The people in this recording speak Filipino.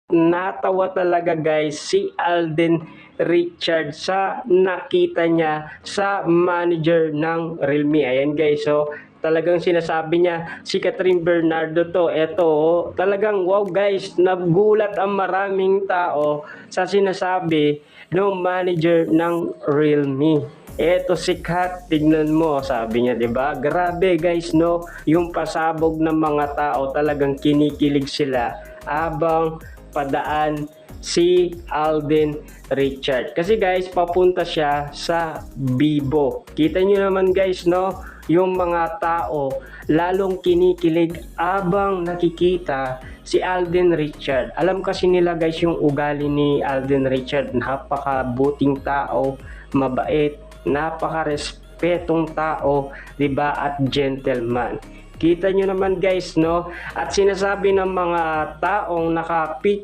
natawa talaga guys si Alden Richards sa nakita niya sa manager ng Realme. Ayan guys, so talagang sinasabi niya si Catherine Bernardo to. Eto, talagang wow guys, nagulat ang maraming tao sa sinasabi ng manager ng Realme. Eto si Kat, tignan mo, sabi niya, 'di ba? Grabe guys, no? Yung pasabog ng mga tao, talagang kinikilig sila habang padaan si Alden Richard. Kasi guys, papunta siya sa Bibo. Kita nyo naman guys, no? Yung mga tao lalong kinikilig abang nakikita si Alden Richard. Alam kasi nila guys yung ugali ni Alden Richard. Napakabuting tao, mabait, napaka-respetong tao, 'di ba? At gentleman. Kita nyo naman guys, no? At sinasabi ng mga taong naka-picture